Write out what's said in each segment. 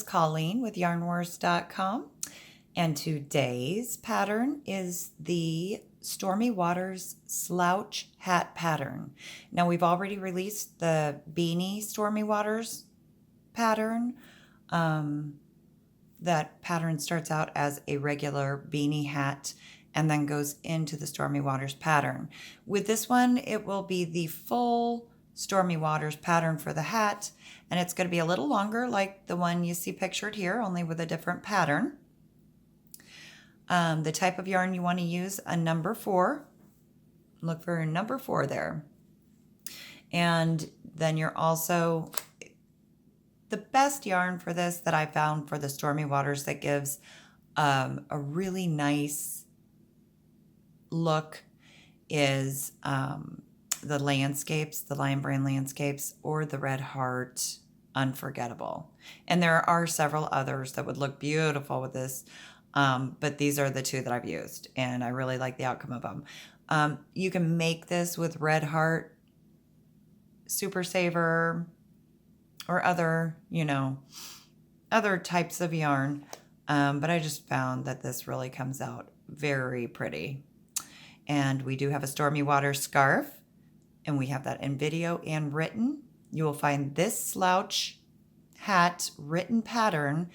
Colleen with YarnWars.com, and today's pattern is the Stormy Waters Slouch hat pattern. Now, we've already released the beanie Stormy Waters pattern. That pattern starts out as a regular beanie hat and then goes into the Stormy Waters pattern. With this one, it will be the full Stormy Waters pattern for the hat, and it's going to be a little longer like the one you see pictured here, only with a different pattern. The type of yarn you want to use, a number 4. Look for a number 4 there. And then you're also, the best yarn for this that I found for the Stormy Waters that gives a really nice look is the landscapes, the Lion Brand landscapes, or the Red Heart Unforgettable. And there are several others that would look beautiful with this, but these are the 2 that I've used, and I really like the outcome of them. You can make this with Red Heart, Super Saver, or other, other types of yarn, but I just found that this really comes out very pretty. And we do have a Stormy Waters scarf, and we have that in video and written. You will find this Slouch hat written pattern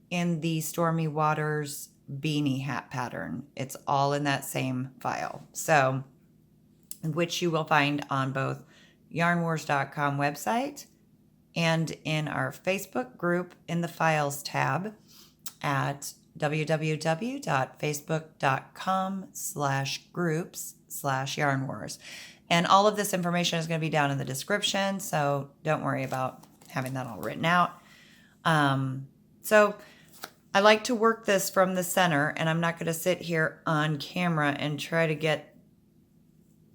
in the Stormy Waters beanie hat pattern. It's all in that same file. So, which you will find on both YarnWars.com website and in our Facebook group in the Files tab at www.facebook.com/groups/YarnWars. And all of this information is going to be down in the description, so don't worry about having that all written out. So I like to work this from the center, and I'm not going to sit here on camera and try to get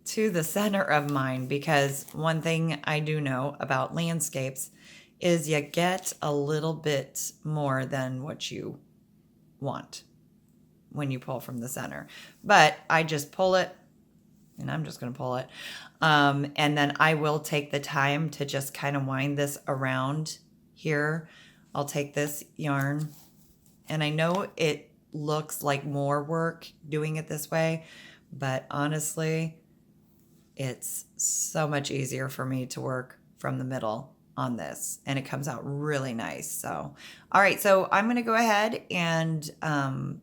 to the center of mine, because one thing I do know about landscapes is you get a little bit more than what you want when you pull from the center. But I just pull it, and I'm just going to pull it. And then I will take the time to just kind of wind this around here. I'll take this yarn, and I know it looks like more work doing it this way, but honestly, it's so much easier for me to work from the middle on this, and it comes out really nice. So, all right, so I'm going to go ahead and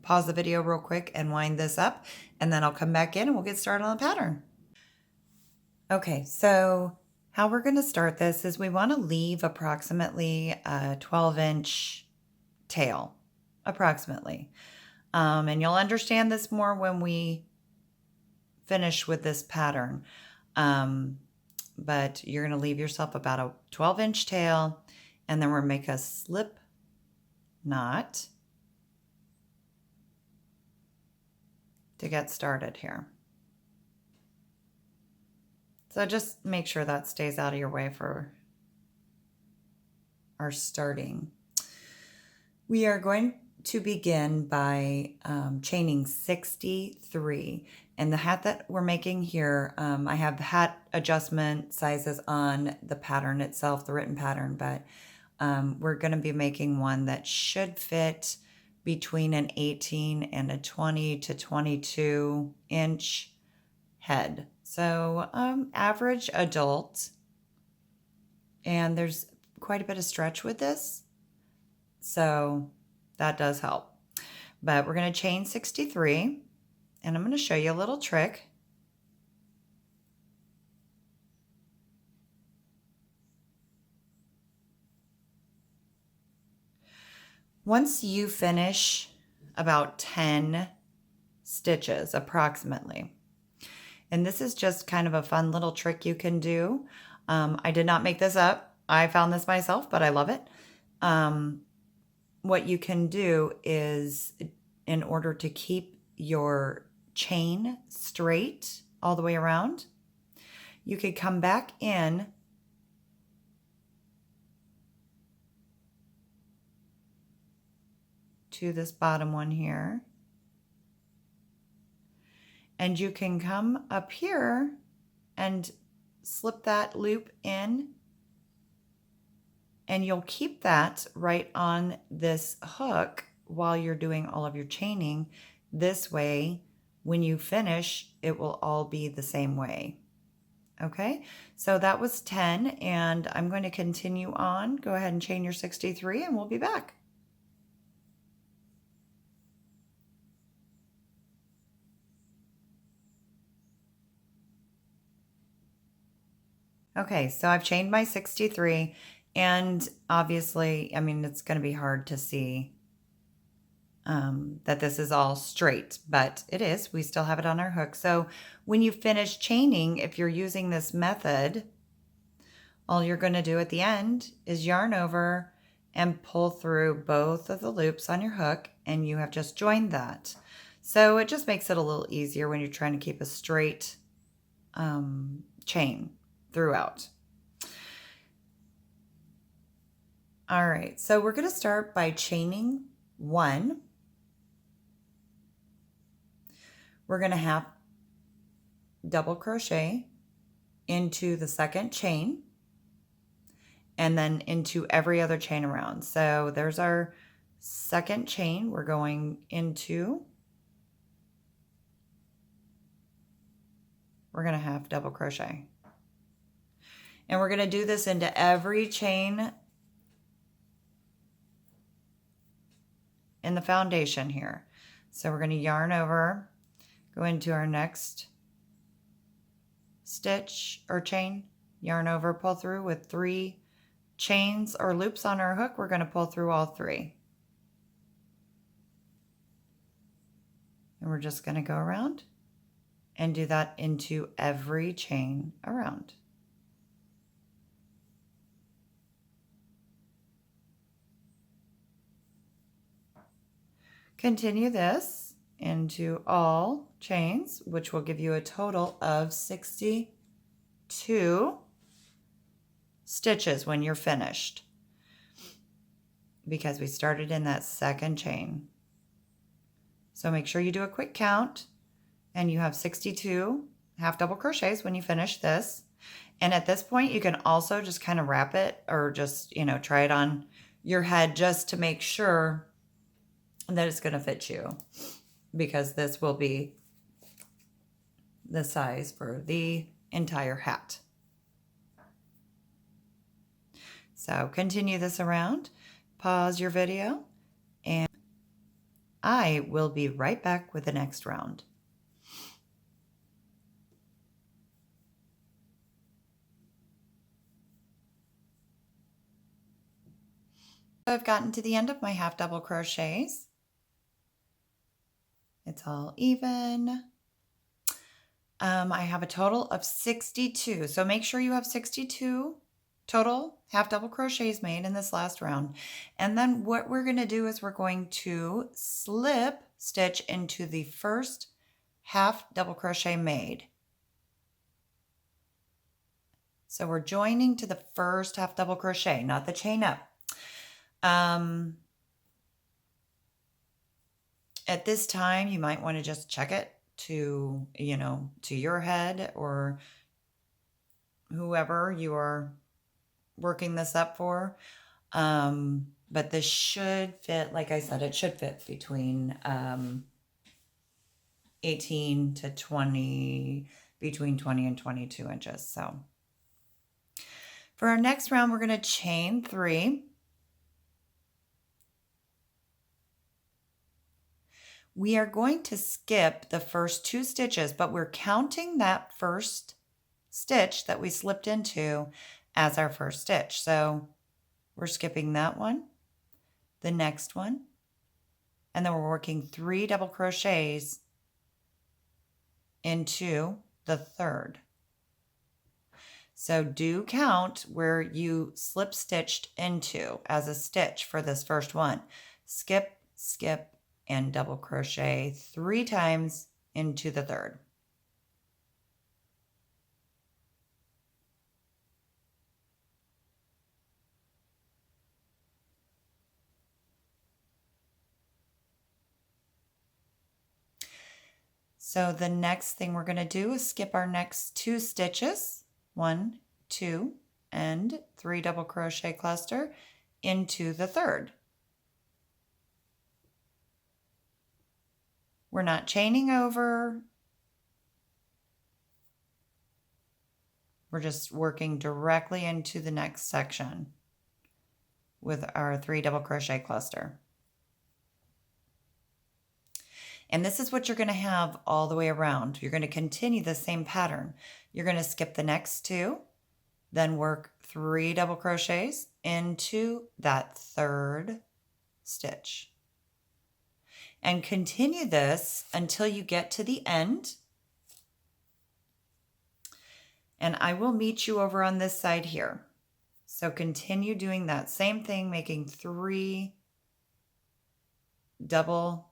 pause the video real quick and wind this up, and then I'll come back in and we'll get started on the pattern. Okay, so how we're going to start this is we want to leave approximately a 12-inch tail, approximately. And you'll understand this more when we finish with this pattern. But you're going to leave yourself about a 12-inch tail, and then we're going to make a slip knot to get started here. So just make sure that stays out of your way for our starting. We are going to begin by chaining 63. And the hat that we're making here, I have hat adjustment sizes on the pattern itself, the written pattern, but we're going to be making one that should fit between an 18 and a 20 to 22 inch head. So average adult, and there's quite a bit of stretch with this, so that does help. But we're going to chain 63, and I'm going to show you a little trick. Once you finish about 10 stitches approximately, and this is just kind of a fun little trick you can do. I did not make this up. I found this myself, but I love it. What you can do is, in order to keep your chain straight all the way around, you could come back in to this bottom one here, and you can come up here and slip that loop in and you'll keep that right on this hook while you're doing all of your chaining. This way, when you finish, it will all be the same way. Okay, so that was 10, and I'm going to continue on. Go ahead and chain your 63 and we'll be back. Okay, so I've chained my 63, and obviously, I mean, it's going to be hard to see that this is all straight, but it is. We still have it on our hook. So when you finish chaining, if you're using this method, all you're going to do at the end is yarn over and pull through both of the loops on your hook, and you have just joined that. So it just makes it a little easier when you're trying to keep a straight chain throughout. All right, so we're going to start by chaining 1. We're going to half double crochet into the second chain and then into every other chain around. So there's our second chain. We're going into, we're going to half double crochet. And we're going to do this into every chain in the foundation here. So we're going to yarn over, go into our next stitch or chain, yarn over, pull through with 3 chains or loops on our hook. We're going to pull through all 3. And we're just going to go around and do that into every chain around. Continue this into all chains, which will give you a total of 62 stitches when you're finished, because we started in that second chain. So make sure you do a quick count, and you have 62 half double crochets when you finish this. And at this point, you can also just kind of wrap it, or just, you know, try it on your head just to make sure that it's going to fit you, because this will be the size for the entire hat. So continue this around, pause your video, and I will be right back with the next round. I've gotten to the end of my half double crochets. It's all even. I have a total of 62. So make sure you have 62 total half double crochets made in this last round. And then what we're going to do is we're going to slip stitch into the first half double crochet made. So we're joining to the first half double crochet, not the chain up. At this time, you might want to just check it to, you know, to your head or whoever you are working this up for. But this should fit, like I said, it should fit between 18 to 20, between 20 and 22 inches. So for our next round, we're going to chain 3. We are going to skip the first 2 stitches, but we're counting that first stitch that we slipped into as our first stitch. So we're skipping that one, the next one, and then we're working 3 double crochets into the third. So do count where you slip stitched into as a stitch for this first one. Skip, skip, and double crochet 3 times into the third. So the next thing we're going to do is skip our next 2 stitches, 1, 2, end 3 double crochet cluster into the third. We're not chaining over. We're just working directly into the next section with our 3 double crochet cluster. And this is what you're going to have all the way around. You're going to continue the same pattern. You're going to skip the next 2, then work 3 double crochets into that third stitch. And continue this until you get to the end. And I will meet you over on this side here. So continue doing that same thing, making 3 double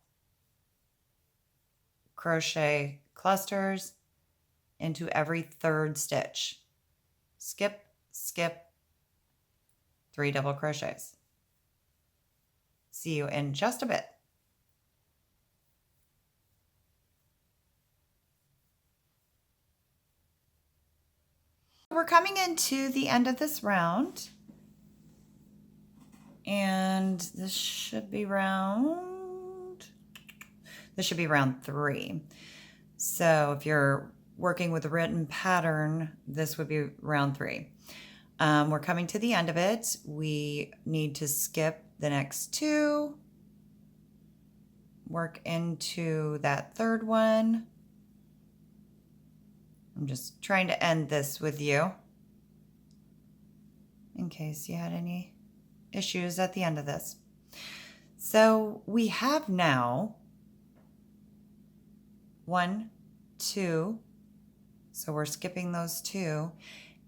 crochet clusters into every third stitch. Skip, skip, 3 double crochets. See you in just a bit. We're coming into the end of this round, and this should be round 3. So if you're working with a written pattern, this would be round 3. We're coming to the end of it. We need to skip the next 2, work into that third one. I'm just trying to end this with you in case you had any issues at the end of this. So we have now 1, 2, so we're skipping those 2.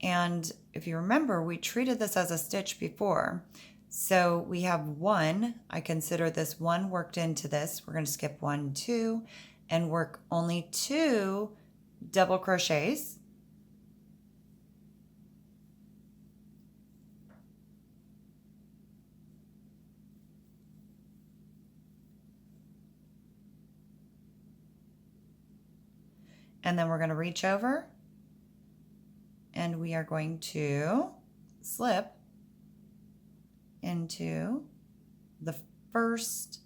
And if you remember, we treated this as a stitch before. So we have 1, I consider this 1 worked into this. We're going to skip 1, 2, and work only 2 double crochets. And then we're going to reach over and we are going to slip into the first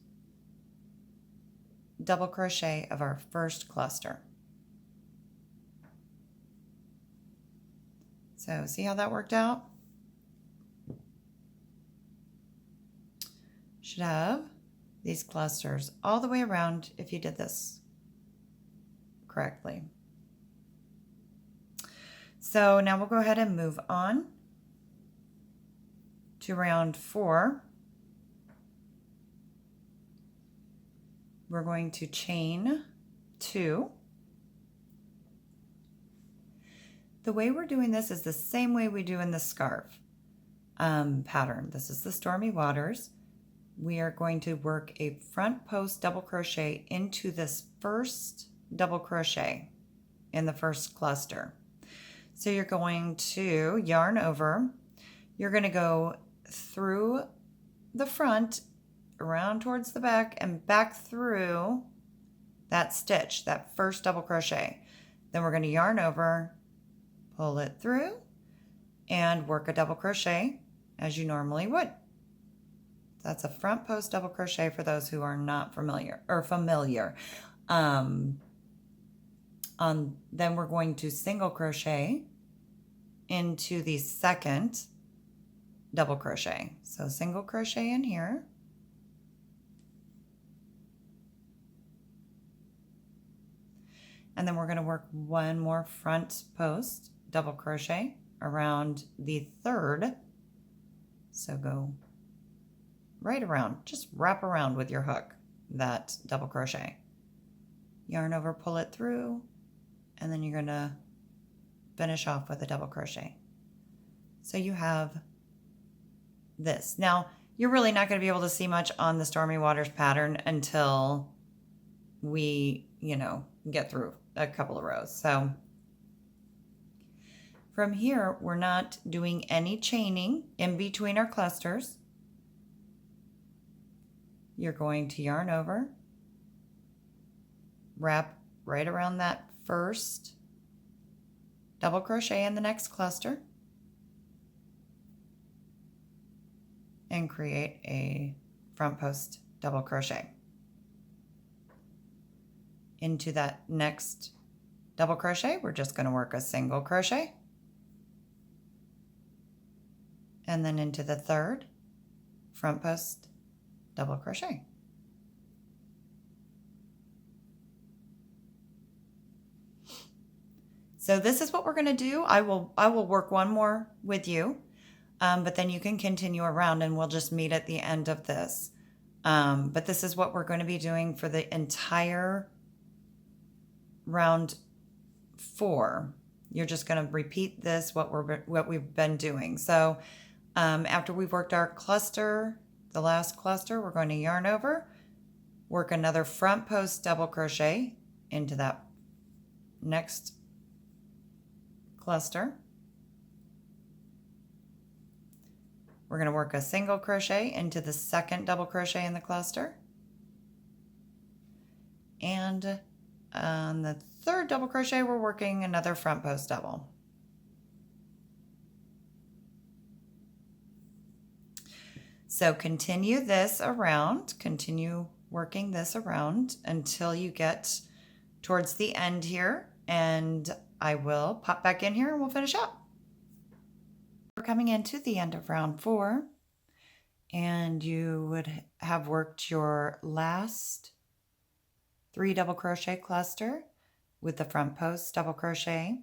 double crochet of our first cluster. So see how that worked out? Should have these clusters all the way around if you did this correctly. So now we'll go ahead and move on to round 4. We're going to chain 2. The way we're doing this is the same way we do in the scarf pattern. This is the Stormy Waters. We are going to work a front post double crochet into this first double crochet in the first cluster. So you're going to yarn over. You're going to go through the front, around towards the back, and back through that stitch, that first double crochet. Then we're going to yarn over, pull it through, and work a double crochet as you normally would. That's a front post double crochet for those who are not familiar. Then we're going to single crochet into the second double crochet. So single crochet in here. And then we're going to work one more front post double crochet around the third. So go right around, just wrap around with your hook that double crochet. Yarn over, pull it through, and then you're going to finish off with a double crochet. So you have this. Now, you're really not going to be able to see much on the Stormy Waters pattern until we, get through a couple of rows. So from here, we're not doing any chaining in between our clusters. You're going to yarn over, wrap right around that first double crochet in the next cluster, and create a front post double crochet. Into that next double crochet, we're just going to work a single crochet, and then into the third front post double crochet. So this is what we're going to do. I will work one more with you, but then you can continue around and we'll just meet at the end of this. But this is what we're going to be doing for the entire round 4. You're just going to repeat this, what we've been doing. So after we've worked our cluster, the last cluster, we're going to yarn over, work another front post double crochet into that next cluster. We're going to work a single crochet into the second double crochet in the cluster. And on the third double crochet, we're working another front post double. So continue this around, continue working this around until you get towards the end here, and I will pop back in here and we'll finish up. We're coming into the end of round 4, and you would have worked your last 3 double crochet cluster with the front post double crochet,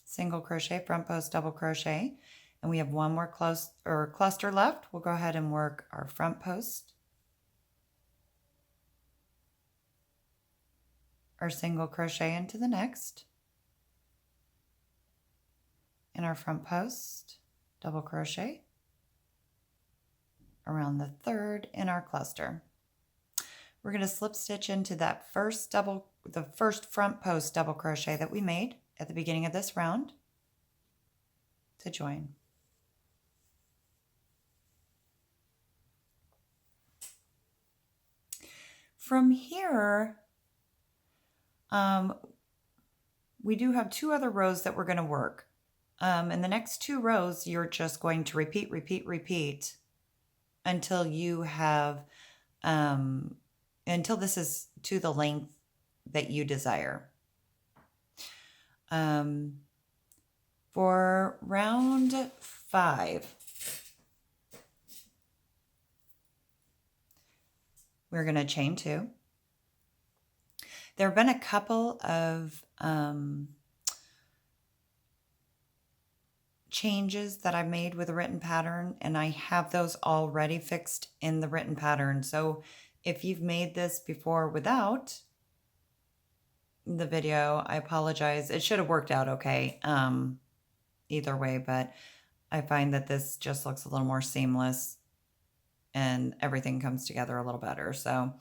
single crochet, front post double crochet, and we have one more cluster left. We'll go ahead and work our front post, our single crochet into the next, and our front post double crochet around the third in our cluster. We're going to slip stitch into that the first front post double crochet that we made at the beginning of this round to join. From here, we do have 2 other rows that we're going to work. In the next 2 rows, you're just going to repeat, repeat, repeat until you have, until this is to the length that you desire. For round 5, we're going to chain 2. There have been a couple of changes that I made with the written pattern, and I have those already fixed in the written pattern. So if you've made this before without the video, I apologize. It should have worked out okay either way, but I find that this just looks a little more seamless and everything comes together a little better. So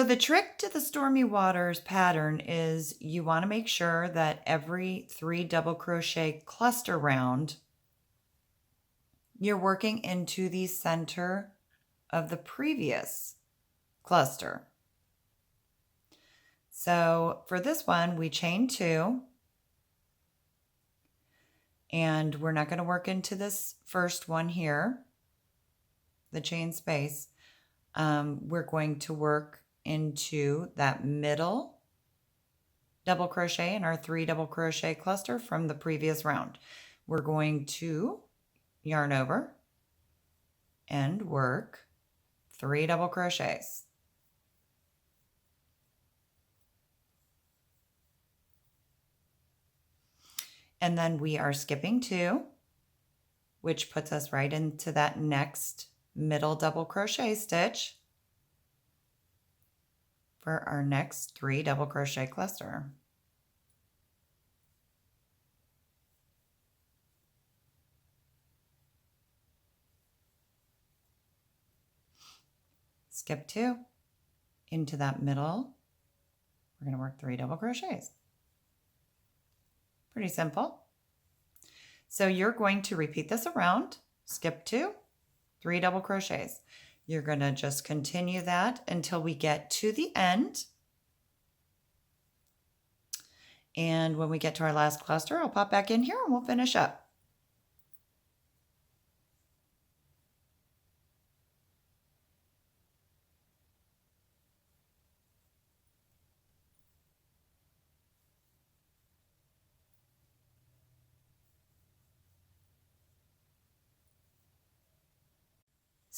the trick to the Stormy Waters pattern is you want to make sure that every 3 double crochet cluster round, you're working into the center of the previous cluster. So for this one, we chain 2, and we're not going to work into this first one here, the chain space. We're going to work into that middle double crochet in our 3 double crochet cluster from the previous round. We're going to yarn over and work 3 double crochets. And then we are skipping 2, which puts us right into that next middle double crochet stitch for our next 3 double crochet cluster. Skip 2 into that middle. We're going to work 3 double crochets. Pretty simple. So you're going to repeat this around, skip 2, 3 double crochets. You're going to just continue that until we get to the end. And when we get to our last cluster, I'll pop back in here and we'll finish up.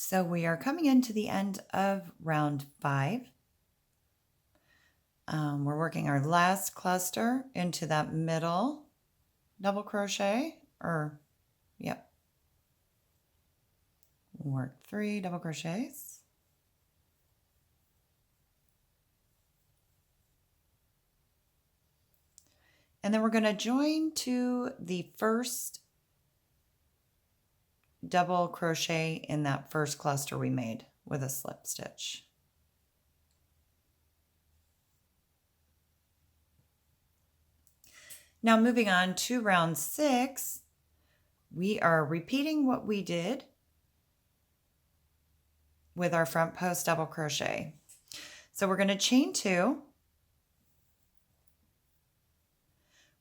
So we are coming into the end of round 5. We're working our last cluster into that middle double crochet, yep. Work 3 double crochets. And then we're going to join to the first double crochet in that first cluster we made with a slip stitch. Now moving on to round 6, we are repeating what we did with our front post double crochet. So we're going to chain 2.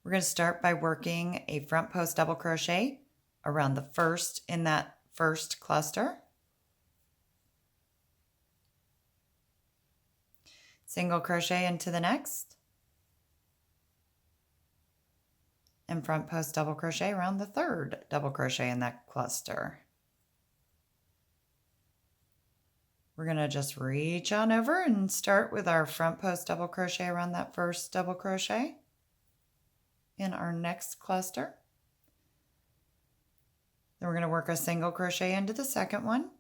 We're going to start by working a front post double crochet around the first in that first cluster. Single crochet into the next. And front post double crochet around the third double crochet in that cluster. We're going to just reach on over and start with our front post double crochet around that first double crochet in our next cluster. Then we're going to work a single crochet into the second one.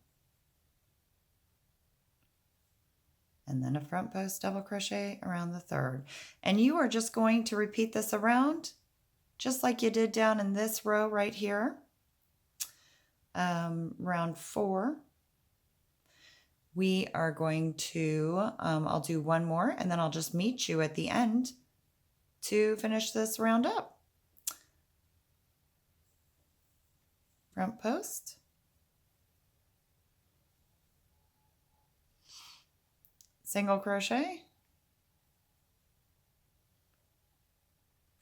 And then a front post double crochet around the third. And you are just going to repeat this around just like you did down in this row right here. Round 4. We are going to, I'll do one more and then I'll just meet you at the end to finish this round up. Front post. Single crochet.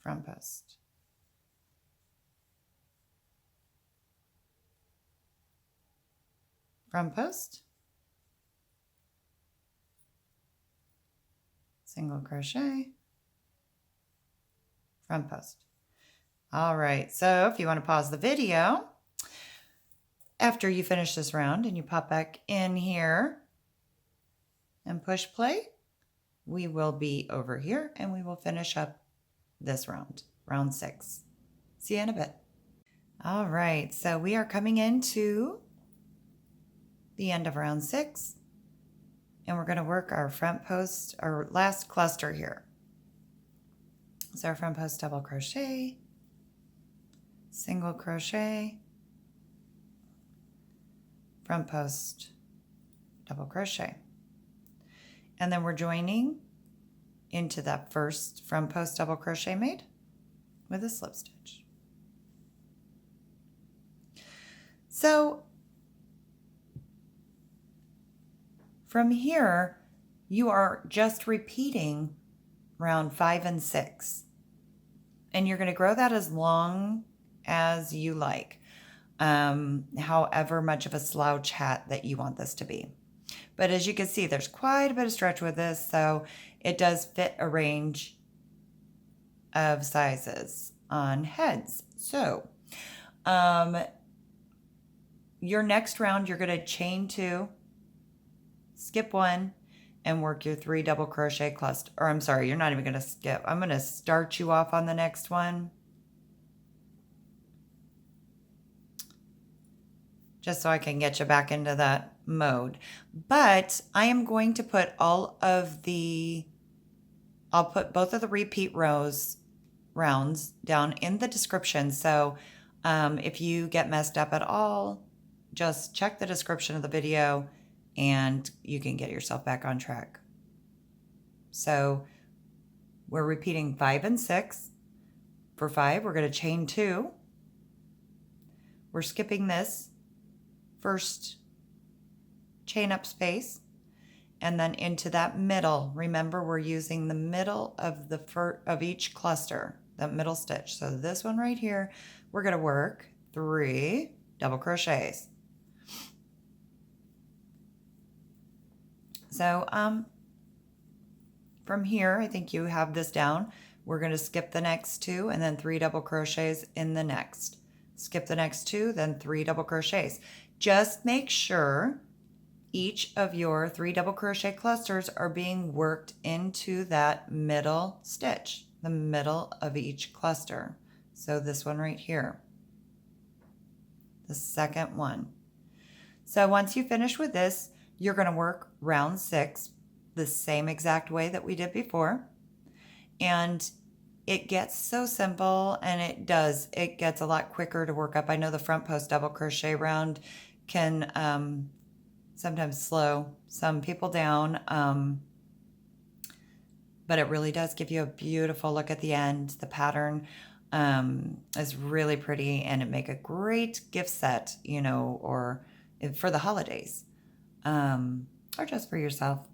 Front post. Front post. Single crochet. Front post. All right, so if you want to pause the video after you finish this round and you pop back in here and push play, we will be over here and we will finish up this round, round 6. See you in a bit. All right, so we are coming into the end of round 6 and we're going to work our front post, our last cluster here. So our front post double crochet, single crochet, front post double crochet. And then we're joining into that first front post double crochet made with a slip stitch. So from here, you are just repeating round 5 and 6. And you're going to grow that as long as you like, however much of a slouch hat that you want this to be. But as you can see, there's quite a bit of stretch with this, so it does fit a range of sizes on heads. So your next round, you're going to chain 2, skip 1, and work your 3 double crochet cluster. Or I'm sorry, you're not even going to skip. I'm going to start you off on the next one, just so I can get you back into that mode. But I am going to put I'll put both of the repeat rounds down in the description. So if you get messed up at all, just check the description of the video and you can get yourself back on track. So we're repeating 5 and 6. For 5, we're going to chain 2. We're skipping this first chain up space and then into that middle. Remember, we're using the middle of of each cluster, that middle stitch. So this one right here, we're going to work 3 double crochets. So from here, I think you have this down. We're going to skip the next 2 and then 3 double crochets in the next. Skip the next 2, then 3 double crochets. Just make sure each of your 3 double crochet clusters are being worked into that middle stitch, the middle of each cluster. So this one right here, the second one. So once you finish with this, you're going to work round 6 the same exact way that we did before. And it gets so simple, and it gets a lot quicker to work up. I know the front post double crochet round can sometimes slow some people down, but it really does give you a beautiful look at the end. The pattern is really pretty, and it make a great gift set, you know, or for the holidays, or just for yourself.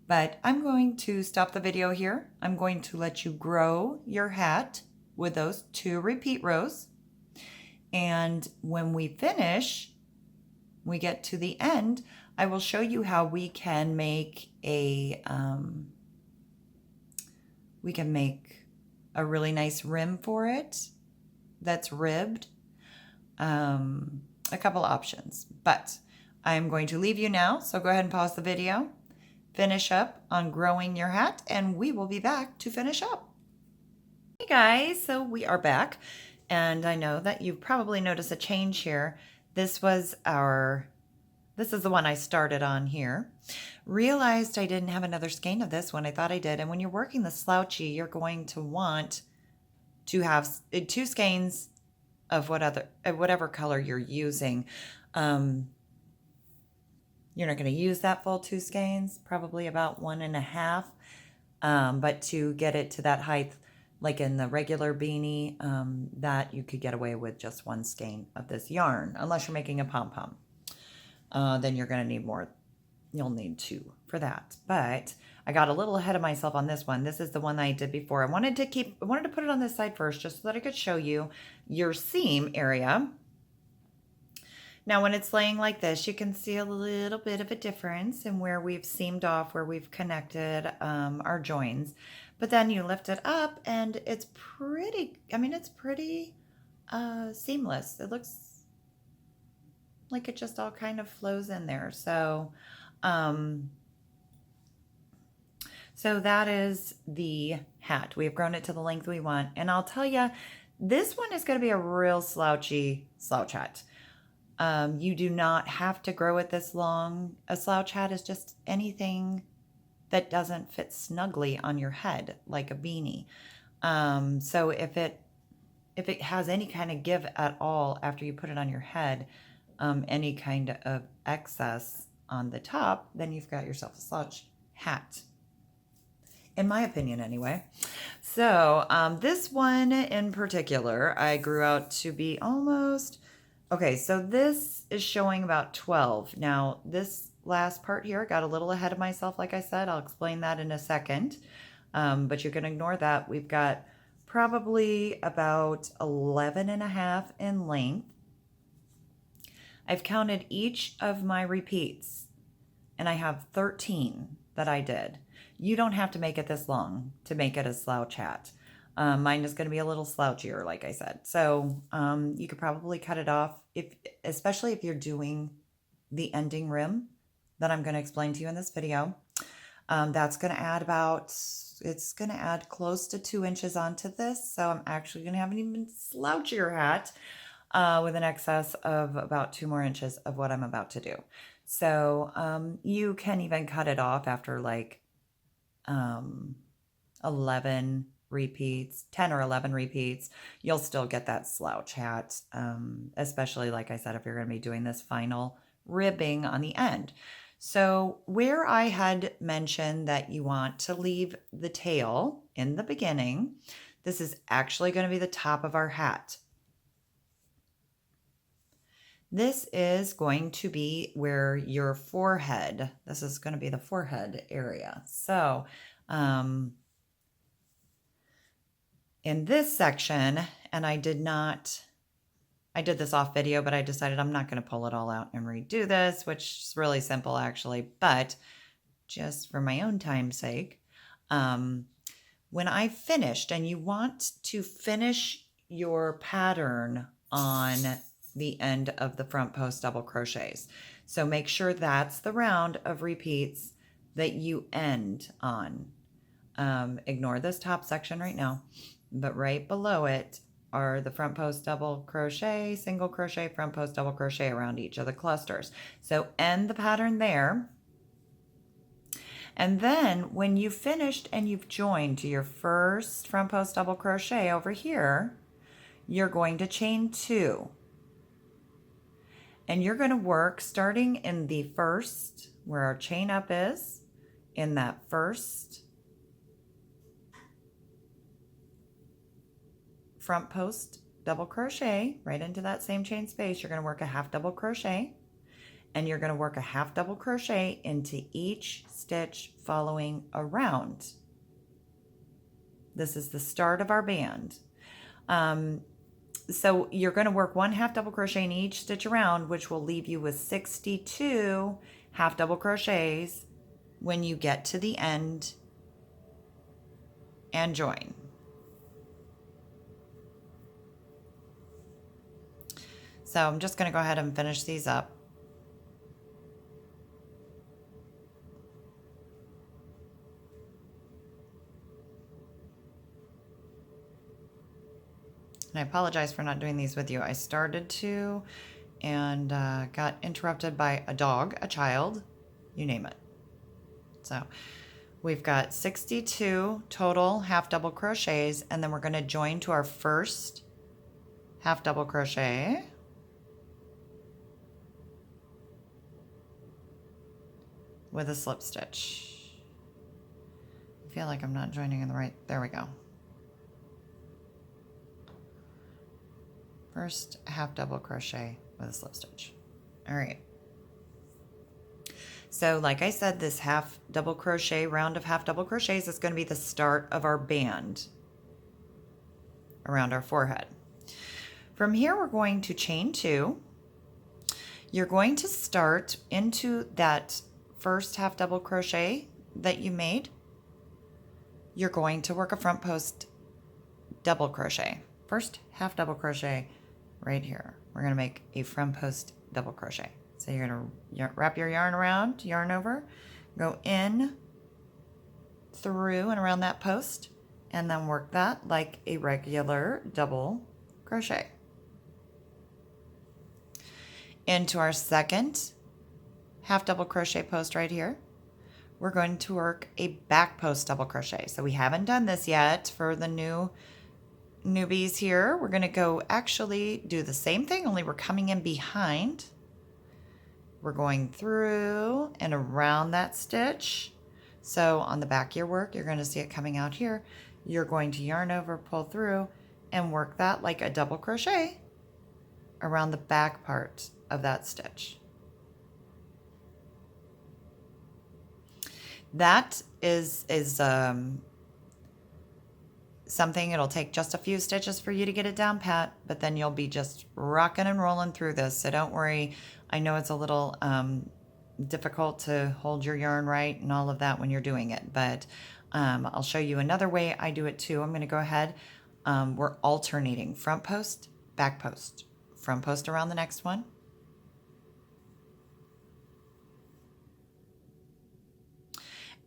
But I'm going to stop the video here. I'm going to let you grow your hat with those 2 repeat rows. And when we finish, we get to the end, I will show you how we can make a really nice rim for it that's ribbed. A couple options, but I'm going to leave you now. So go ahead and pause the video, finish up on growing your hat, and we will be back to finish up. Hey guys, so we are back, and I know that you've probably noticed a change here. This is the one I started on here. Realized I didn't have another skein of this one. I thought I did. And when you're working the slouchy, you're going to want to have 2 skeins of whatever color you're using. You're not going to use that full 2 skeins, probably about 1.5. But to get it to that height, like in the regular beanie, that you could get away with just 1 skein of this yarn, unless you're making a pom-pom. Then you're going to need more. You'll need 2 for that. But I got a little ahead of myself on this one. This is the one that I did before. I wanted to put it on this side first, just so that I could show you your seam area. Now, when it's laying like this, you can see a little bit of a difference in where we've seamed off, where we've connected our joins. But then you lift it up, and it's pretty, it's pretty seamless. It looks like it just all kind of flows in there. So that is the hat. We have grown it to the length we want. And I'll tell you, this one is going to be a real slouchy slouch hat. You do not have to grow it this long. A slouch hat is just anything that doesn't fit snugly on your head, like a beanie. So if it has any kind of give at all after you put it on your head, any kind of excess on the top, then you've got yourself a slouch hat. In my opinion, anyway. So this one in particular, I grew out to be almost... Okay, so this is showing about 12. Now, this last part here, got a little ahead of myself, like I said. I'll explain that in a second. But you can ignore that. We've got probably about 11.5 in length. I've counted each of my repeats, and I have 13 that I did. You don't have to make it this long to make it a slouch hat. Mine is going to be a little slouchier, like I said. So you could probably cut it off, especially if you're doing the ending rim that I'm going to explain to you in this video. That's going to add it's going to add close to 2 inches onto this. So I'm actually going to have an even slouchier hat with an excess of about 2 more inches of what I'm about to do. So you can even cut it off after like 11 repeats, 10 or 11 repeats. You'll still get that slouch hat, especially, like I said, if you're going to be doing this final ribbing on the end. So where I had mentioned that you want to leave the tail in the beginning, this is actually going to be the top of our hat. This is going to be where your forehead, this is going to be the forehead area. So in this section, and I did this off video, but I decided I'm not going to pull it all out and redo this, which is really simple actually, but just for my own time's sake, when I finished, and you want to finish your pattern on the end of the front post double crochets. So make sure that's the round of repeats that you end on. Ignore this top section right now, but right below it are the front post double crochet, single crochet, front post double crochet around each of the clusters. So end the pattern there. And then when you've finished and you've joined to your first front post double crochet over here, you're going to chain 2. And you're going to work starting in the first, where our chain up is, in that first front post double crochet, right into that same chain space. You're going to work a half double crochet, and you're going to work a half double crochet into each stitch following around. This is the start of our band. So you're going to work 1 half double crochet in each stitch around, which will leave you with 62 half double crochets when you get to the end and join. So I'm just going to go ahead and finish these up. And I apologize for not doing these with you. I started to and got interrupted by a dog, a child, you name it. So we've got 62 total half double crochets, and then we're going to join to our first half double crochet. With a slip stitch. I feel like I'm not joining in the right, there we go. First half double crochet with a slip stitch. All right. So like I said, this half double crochet round of half double crochets is going to be the start of our band around our forehead. From here, we're going to chain 2. You're going to start into that first half double crochet that you made. You're going to work a front post double crochet. First half double crochet right here. We're going to make a front post double crochet. So you're going to wrap your yarn around, yarn over, go in, through and around that post, and then work that like a regular double crochet. Into our second half double crochet post right here, we're going to work a back post double crochet. So we haven't done this yet for the newbies here. We're going to go actually do the same thing, only we're coming in behind. We're going through and around that stitch. So on the back of your work, you're going to see it coming out here. You're going to yarn over, pull through, and work that like a double crochet around the back part of that stitch. That is something, it'll take just a few stitches for you to get it down pat, but then you'll be just rocking and rolling through this. So don't worry. I know it's a little difficult to hold your yarn right and all of that when you're doing it, but I'll show you another way I do it too. I'm going to go ahead. We're alternating front post, back post, front post around the next one.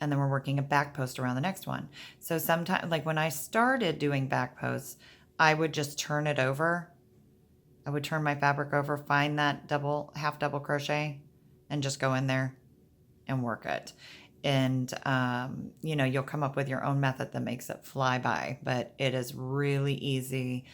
And then we're working a back post around the next one. So sometimes, like when I started doing back posts, I would just turn it over. I would turn my fabric over, find that half double crochet, and just go in there and work it. And, you know, you'll come up with your own method that makes it fly by, but it is really easy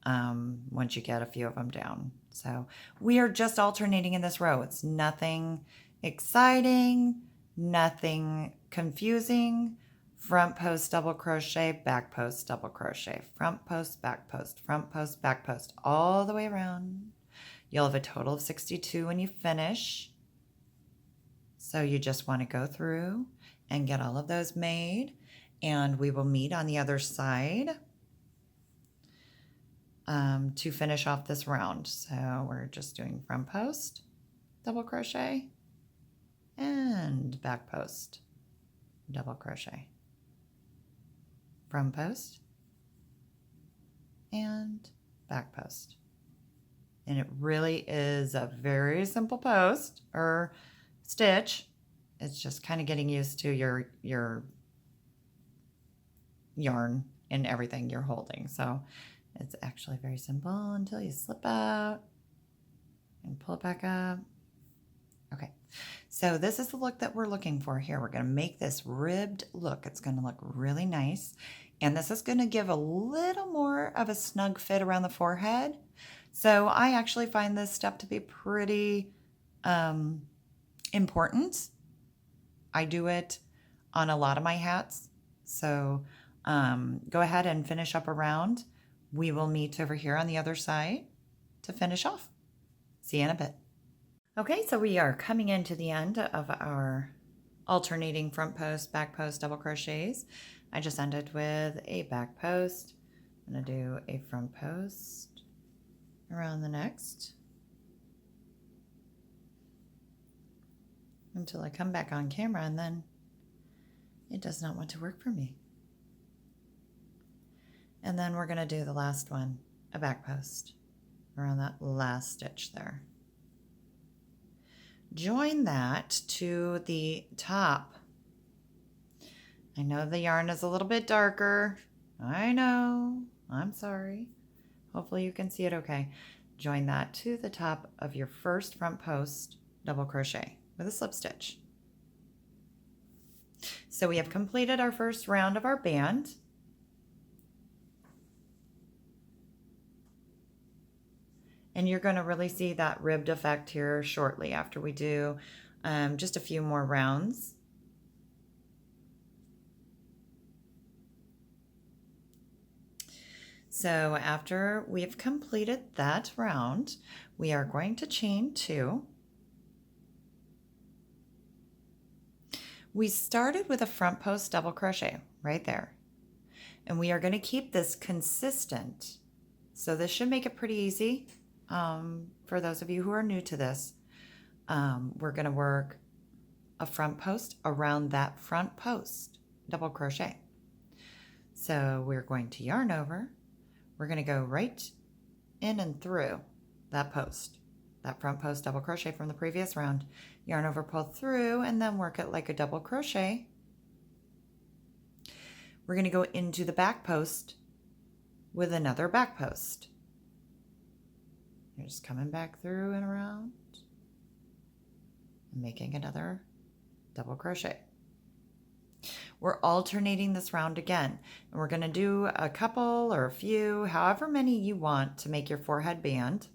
once you get a few of them down. So we are just alternating in this row. It's nothing exciting, nothing confusing. Front post double crochet, back post double crochet, front post, back post, front post, back post, all the way around. You'll have a total of 62 when you finish. So you just want to go through and get all of those made, and we will meet on the other side to finish off this round. So we're just doing front post, double crochet, and back post, double crochet. Front post and back post And it really is a very simple post or stitch. It's just kind of getting used to your yarn and everything you're holding. So it's actually very simple until you slip out and pull it back up. Okay, so this is the look that we're looking for here. We're going to make this ribbed look. It's going to look really nice. And this is going to give a little more of a snug fit around the forehead. So I actually find this step to be pretty important. I do it on a lot of my hats. So go ahead and finish up around. We will meet over here on the other side to finish off. See you in a bit. Okay, so we are coming into the end of our alternating front post, back post, double crochets. I just ended with a back post. I'm going to do a front post around the next until I come back on camera, and then it does not want to work for me. And then we're going to do the last one, a back post around that last stitch there. Join that to the top. I know the yarn is a little bit darker. I know. I'm sorry. Hopefully you can see it okay. Join that to the top of your first front post double crochet with a slip stitch. So we have completed our first round of our band. And you're going to really see that ribbed effect here shortly after we do just a few more rounds. So after we have completed that round, we are going to chain 2. We started with a front post double crochet right there. And we are going to keep this consistent. So this should make it pretty easy. For those of you who are new to this, we're going to work a front post around that front post double crochet. So we're going to yarn over. We're going to go right in and through that post, that front post double crochet from the previous round. Yarn over, pull through, and then work it like a double crochet. We're going to go into the back post with another back post. You're just coming back through and around and making another double crochet. We're alternating this round again, and we're going to do a couple or a few, however many you want to make your forehead band.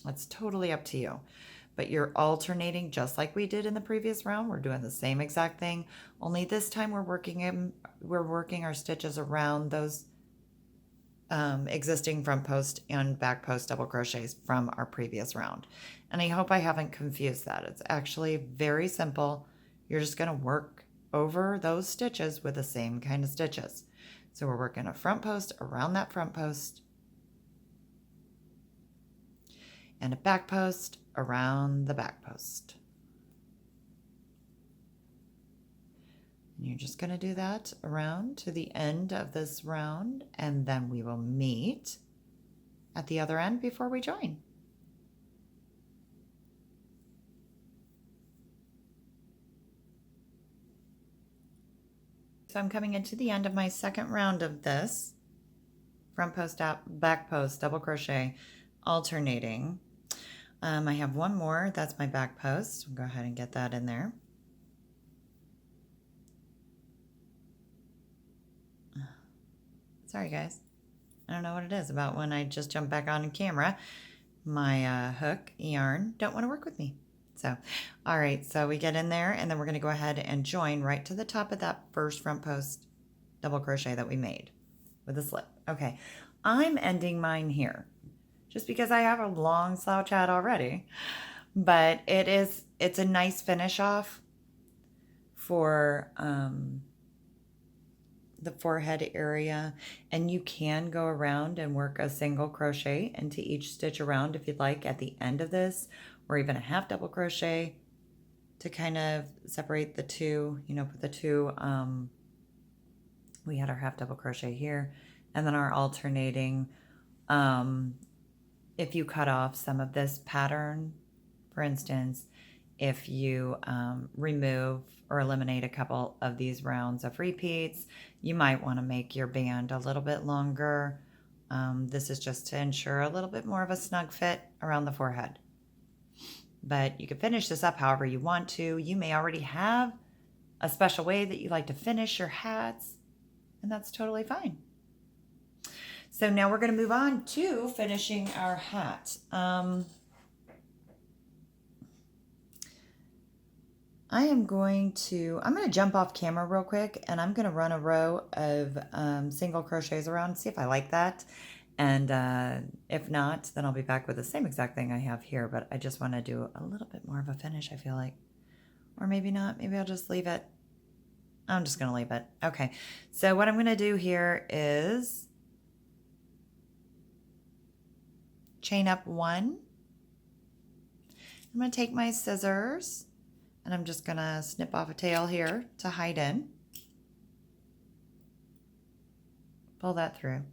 That's totally up to you, but you're alternating just like we did in the previous round. We're doing the same exact thing, only this time we're working our stitches around those existing front post and back post double crochets from our previous round. And I hope I haven't confused that. It's actually very simple. You're just going to work over those stitches with the same kind of stitches. So we're working a front post around that front post and a back post around the back post. And you're just going to do that around to the end of this round, and then we will meet at the other end before we join. So I'm coming into the end of my second round of this front post out, back post, double crochet, alternating. I have one more. That's my back post. I'll go ahead and get that in there. Sorry guys, I don't know what it is about when I just jump back on camera. My hook yarn don't want to work with me. So, all right, so we get in there, and then we're going to go ahead and join right to the top of that first front post double crochet that we made with a slip. Okay, I'm ending mine here just because I have a long slouch hat already, but it's a nice finish off for the forehead area, and you can go around and work a single crochet into each stitch around if you'd like at the end of this, or even a half double crochet to kind of separate the two, put the two, we had our half double crochet here, and then our alternating if you cut off some of this pattern, for instance, if you remove or eliminate a couple of these rounds of repeats, you might want to make your band a little bit longer. This is just to ensure a little bit more of a snug fit around the forehead. But you can finish this up however you want to. You may already have a special way that you like to finish your hats, and that's totally fine. So now we're going to move on to finishing our hat. I'm going to jump off camera real quick, and I'm going to run a row of single crochets around and see if I like that. And if not, then I'll be back with the same exact thing I have here, but I just want to do a little bit more of a finish, I feel like. Or maybe not. Maybe I'll just leave it. I'm just going to leave it. Okay. So what I'm going to do here is chain up 1. I'm going to take my scissors and I'm just going to snip off a tail here to hide in. Pull that through.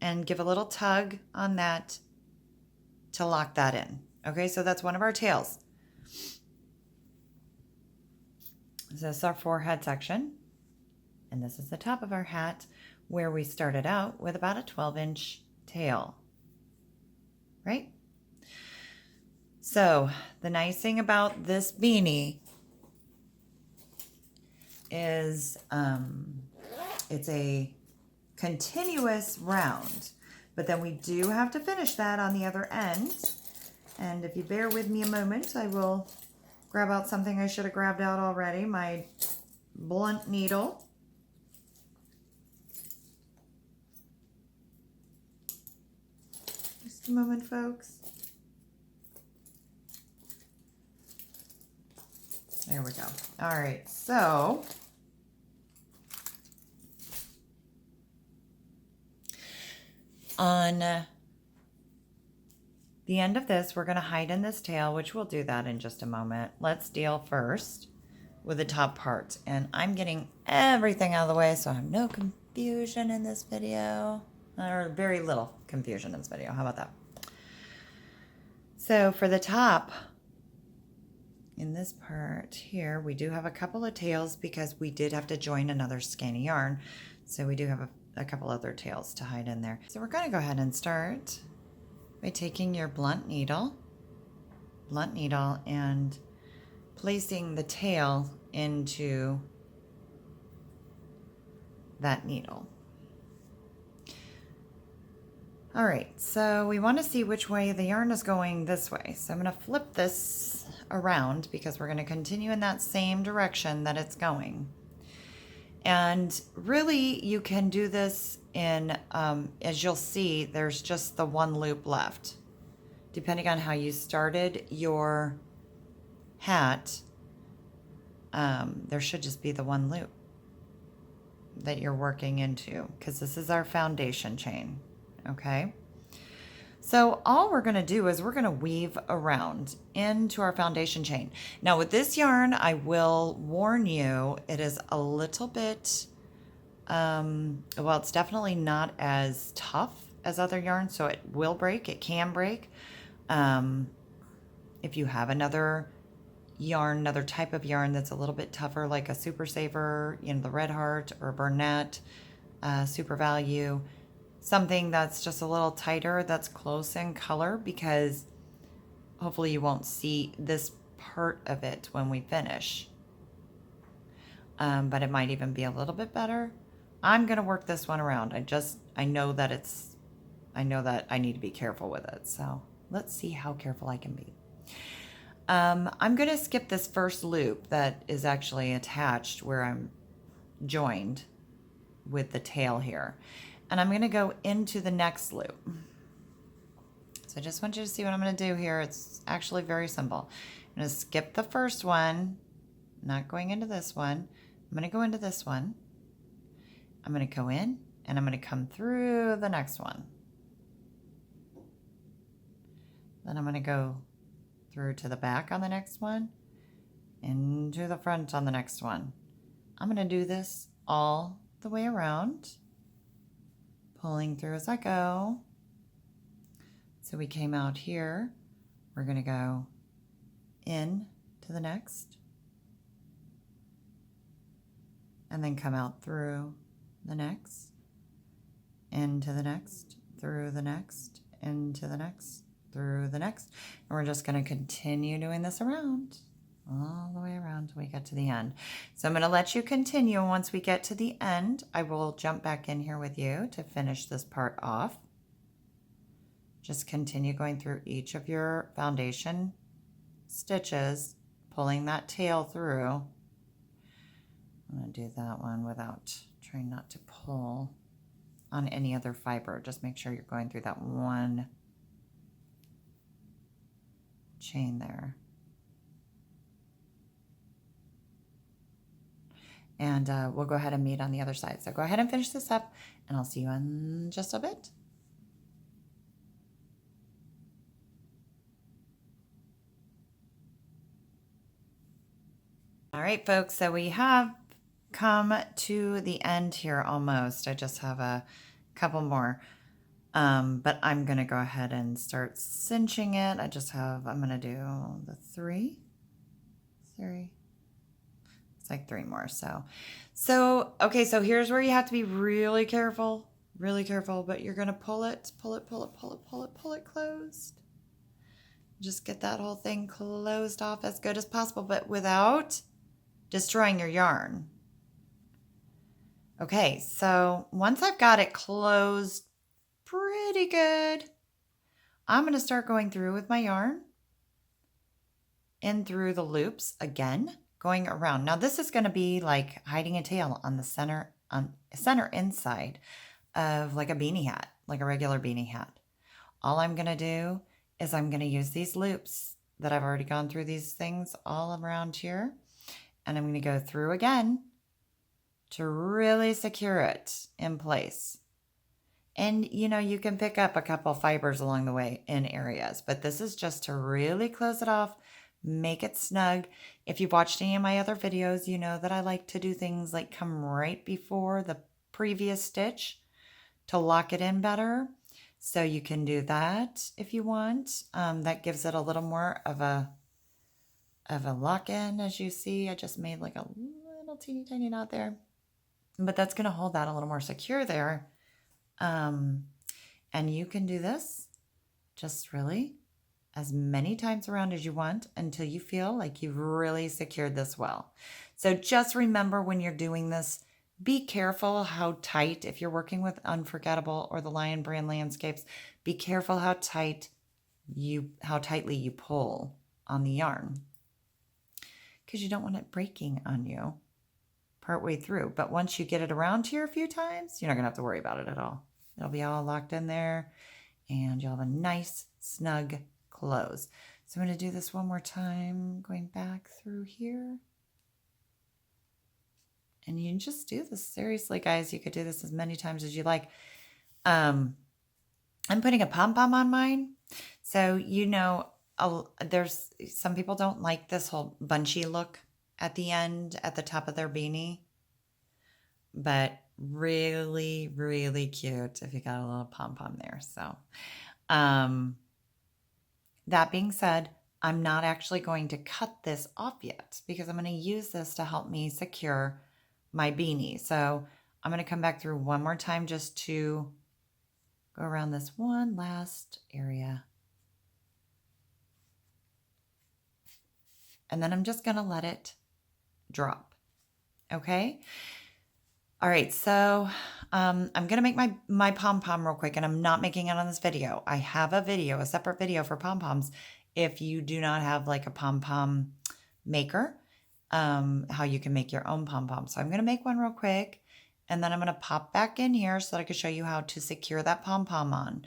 And give a little tug on that to lock that in. Okay, so that's one of our tails. So this is our forehead section. And this is the top of our hat where we started out with about a 12-inch tail. Right? So the nice thing about this beanie is it's a continuous round, but then we do have to finish that on the other end. And if you bear with me a moment, I will grab out something I should have grabbed out already, my blunt needle. Just a moment, folks. There we go. All right, so on the end of this, we're going to hide in this tail, which we'll do that in just a moment. Let's deal first with the top part. And I'm getting everything out of the way so I have no confusion in this video. Or very little confusion in this video. How about that? So for the top, in this part here, we do have a couple of tails because we did have to join another skein of yarn. So we do have a couple other tails to hide in there. So we're going to go ahead and start by taking your blunt needle and placing the tail into that needle. All right, so we want to see which way the yarn is going this way. So I'm going to flip this around because we're going to continue in that same direction that it's going. And really, you can do this in, as you'll see, there's just the one loop left. Depending on how you started your hat, there should just be the one loop that you're working into, because this is our foundation chain, okay? So all we're going to do is we're going to weave around into our foundation chain. Now with this yarn, I will warn you, it is a little bit, well, it's definitely not as tough as other yarns, so it will break, it can break. If you have another yarn, another type of yarn that's a little bit tougher, like a Super Saver, you know, the Red Heart or Burnett, Super Value, something that's just a little tighter, that's close in color, because hopefully you won't see this part of it when we finish. But it might even be a little bit better. I'm going to work this one around. I know that I need to be careful with it. So let's see how careful I can be. I'm going to skip this first loop that is actually attached where I'm joined with the tail here. And I'm going to go into the next loop. So I just want you to see what I'm going to do here. It's actually very simple. I'm going to skip the first one, not going into this one. I'm going to go into this one. I'm going to go in and I'm going to come through the next one. Then I'm going to go through to the back on the next one, into the front on the next one. I'm going to do this all the way around, pulling through as I go. So we came out here, we're going to go in to the next, and then come out through the next, into the next, through the next, into the next, through the next. And we're just going to continue doing this around, all the way around till we get to the end. So I'm going to let you continue. Once we get to the end, I will jump back in here with you to finish this part off. Just continue going through each of your foundation stitches, pulling that tail through. I'm going to do that one without trying not to pull on any other fiber. Just make sure you're going through that one chain there. And we'll go ahead and meet on the other side. So go ahead and finish this up, and I'll see you in just a bit. All right, folks, so we have come to the end here almost. I just have a couple more, but I'm going to go ahead and start cinching it. I'm going to do the three. It's like three more. So, okay, so here's where you have to be really careful, but you're going to pull it closed. Just get that whole thing closed off as good as possible, but without destroying your yarn. Okay, so once I've got it closed pretty good, I'm going to start going through with my yarn in through the loops again, going around. Now this is going to be like hiding a tail on the center inside of like a beanie hat, like a regular beanie hat. All I'm going to do is I'm going to use these loops that I've already gone through these things all around here. And I'm going to go through again to really secure it in place. And, you know, you can pick up a couple fibers along the way in areas, but this is just to really close it off, make it snug. If you've watched any of my other videos, you know that I like to do things like come right before the previous stitch to lock it in better. So you can do that if you want. That gives it a little more of a lock-in. As you see, I just made like a little teeny tiny knot there, but that's going to hold that a little more secure there. And you can do this just really as many times around as you want until you feel like you've really secured this well. So just remember when you're doing this, be careful how tight, if you're working with Unforgettable or the Lion Brand Landscapes, be careful how tightly you pull on the yarn, because you don't want it breaking on you partway through. But once you get it around here a few times, you're not going to have to worry about it at all. It'll be all locked in there, and you'll have a nice, snug close. So I'm going to do this one more time, going back through here. And you can just do this. Seriously, guys, you could do this as many times as you like. I'm putting a pom-pom on mine. So, you know, there's some people don't like this whole bunchy look at the end, at the top of their beanie. But really, really cute if you got a little pom-pom there. So, that being said, I'm not actually going to cut this off yet because I'm going to use this to help me secure my beanie. So I'm going to come back through one more time just to go around this one last area. And then I'm just going to let it drop. Okay. All right. So I'm going to make my pom-pom real quick, and I'm not making it on this video. I have a separate video for pom-poms. If you do not have like a pom-pom maker, how you can make your own pom-pom. So I'm going to make one real quick, and then I'm going to pop back in here so that I can show you how to secure that pom-pom on.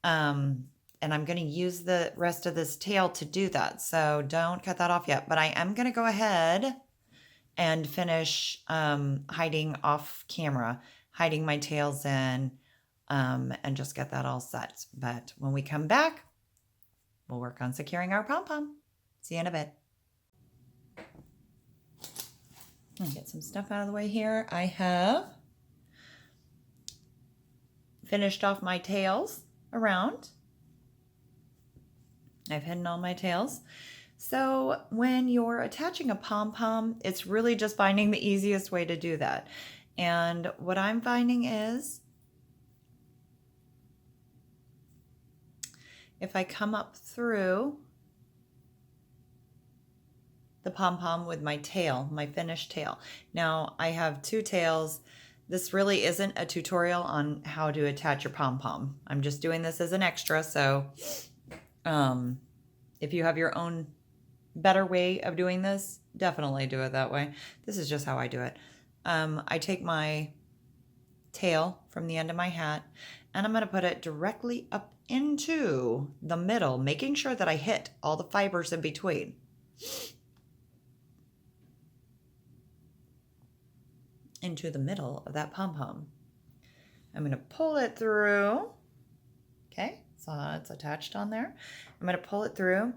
And I'm going to use the rest of this tail to do that. So don't cut that off yet, but I am going to go ahead and finish hiding off camera, hiding my tails in, and just get that all set. But when we come back, we'll work on securing our pom-pom. See you in a bit. I'll get some stuff out of the way here. I have finished off my tails around. I've hidden all my tails. So when you're attaching a pom-pom, it's really just finding the easiest way to do that. And what I'm finding is if I come up through the pom-pom with my tail, my finished tail. Now I have 2 tails. This really isn't a tutorial on how to attach your pom-pom. I'm just doing this as an extra. So if you have your own better way of doing this, definitely do it that way. This is just how I do it. I take my tail from the end of my hat and I'm going to put it directly up into the middle, making sure that I hit all the fibers in between. Into the middle of that pom-pom. I'm going to pull it through. Okay, so it's attached on there. I'm going to pull it through.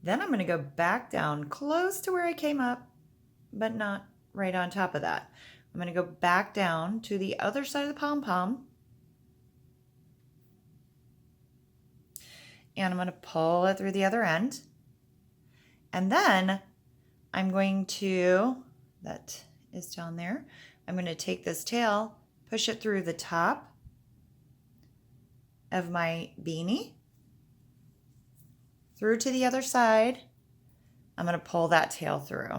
Then I'm going to go back down close to where I came up, but not right on top of that. I'm going to go back down to the other side of the pom-pom. And I'm going to pull it through the other end. And then I'm going to, that is down there, I'm going to take this tail, push it through the top of my beanie, through to the other side. I'm going to pull that tail through.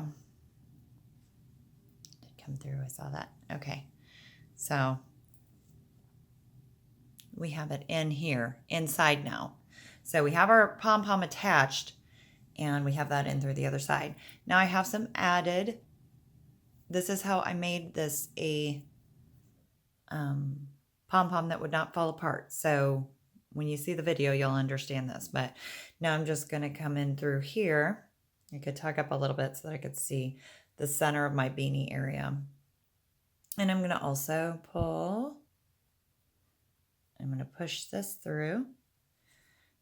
Did it come through? I saw that. Okay. So we have it in here, inside now. So we have our pom-pom attached and we have that in through the other side. Now I have some added. This is how I made this a pom-pom that would not fall apart. So when you see the video, you'll understand this. But now I'm just going to come in through here. I could tuck up a little bit so that I could see the center of my beanie area. And I'm going to also pull. I'm going to push this through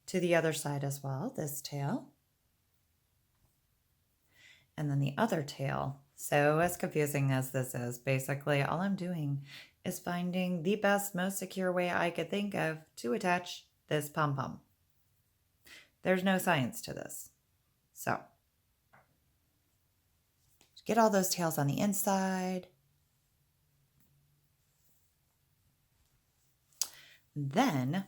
to the other side as well, this tail. And then the other tail. So as confusing as this is, basically all I'm doing is finding the best, most secure way I could think of to attach this pom-pom. There's no science to this. So get all those tails on the inside. Then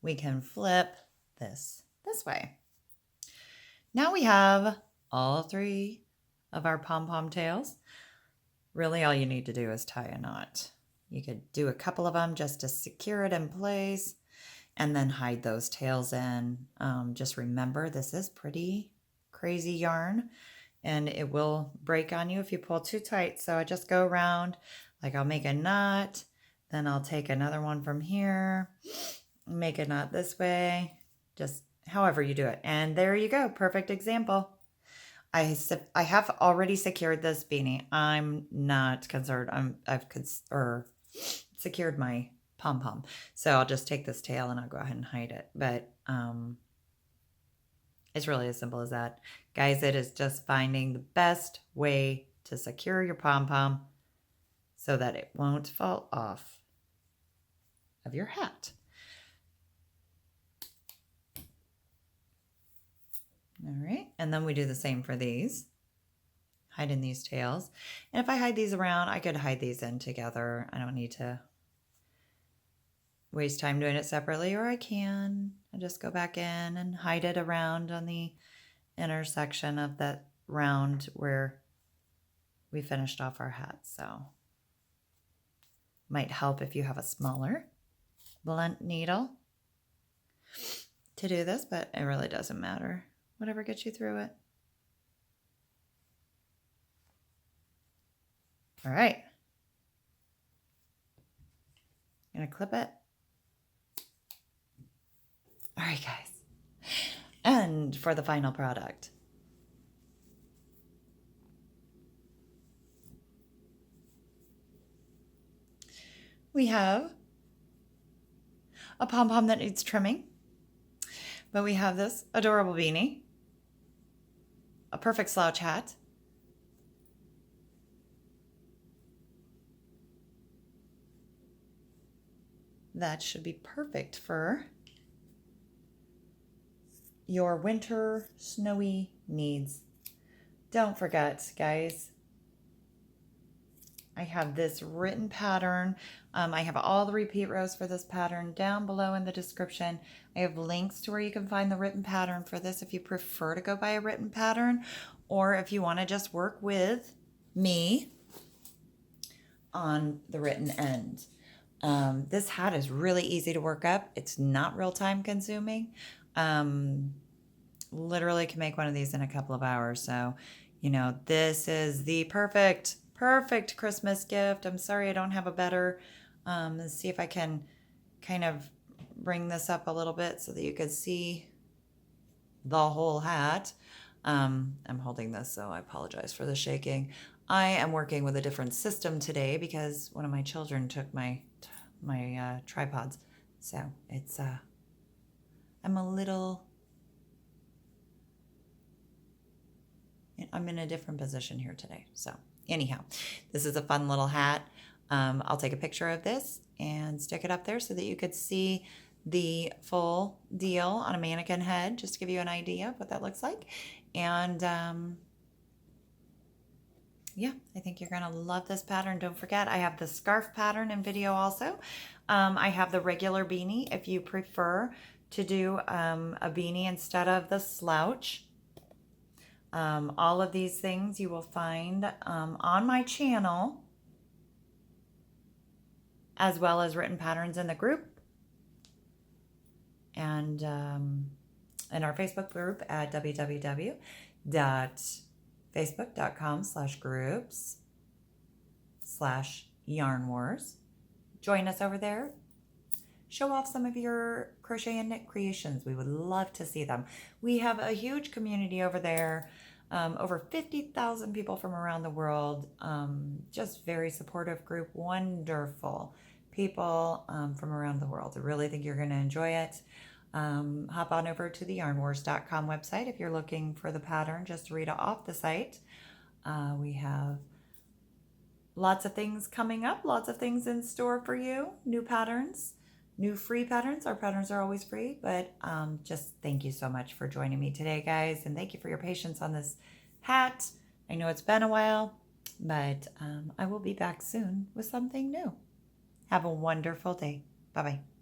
we can flip this way. Now we have all 3 of our pom-pom tails. Really all you need to do is tie a knot. You could do a couple of them just to secure it in place and then hide those tails in. Just remember, this is pretty crazy yarn and it will break on you if you pull too tight. So I just go around, like I'll make a knot, then I'll take another one from here, make a knot this way, just however you do it. And there you go, perfect example. I have already secured this beanie. I'm not concerned. I've secured my pom-pom. So I'll just take this tail and I'll go ahead and hide it. But it's really as simple as that. Guys, it is just finding the best way to secure your pom-pom so that it won't fall off of your hat. All right, and then we do the same for these. Hide in these tails. And if I hide these around, I could hide these in together. I don't need to waste time doing it separately, or I can. I just go back in and hide it around on the intersection of that round where we finished off our hat. So might help if you have a smaller blunt needle to do this, but it really doesn't matter. Whatever gets you through it. All right. Gonna clip it. All right, guys. And for the final product. We have a pom-pom that needs trimming, but we have this adorable beanie, a perfect slouch hat, that should be perfect for your winter snowy needs. Don't forget, guys, I have this written pattern. I have all the repeat rows for this pattern down below in the description. I have links to where you can find the written pattern for this if you prefer to go by a written pattern, or if you want to just work with me on the written end. This hat is really easy to work up. It's not real time consuming. Literally can make one of these in a couple of hours. So, you know, this is the perfect Christmas gift. I'm sorry I don't have a better. Let's see if I can kind of bring this up a little bit so that you could see the whole hat. I'm holding this, so I apologize for the shaking. I am working with a different system today because one of my children took my tripods. So it's, I'm in a different position here today. So anyhow, this is a fun little hat. I'll take a picture of this and stick it up there so that you could see the full deal on a mannequin head, just to give you an idea of what that looks like. And yeah, I think you're gonna love this pattern. Don't forget, I have the scarf pattern in video also. I have the regular beanie if you prefer to do a beanie instead of the slouch. All of these things you will find on my channel, as well as written patterns in the group and in our Facebook group at www.facebook.com/groups/YarnWars. Join us over there. Show off some of your crochet and knit creations. We would love to see them. We have a huge community over there. Over 50,000 people from around the world. Just very supportive group. Wonderful people from around the world. I really think you're going to enjoy it. Hop on over to the YarnWars.com website if you're looking for the pattern, just to read it off the site. We have lots of things coming up, lots of things in store for you, new patterns, new free patterns. Our patterns are always free, but just thank you so much for joining me today, guys, and thank you for your patience on this hat. I know it's been a while, but I will be back soon with something new. Have a wonderful day. Bye-bye.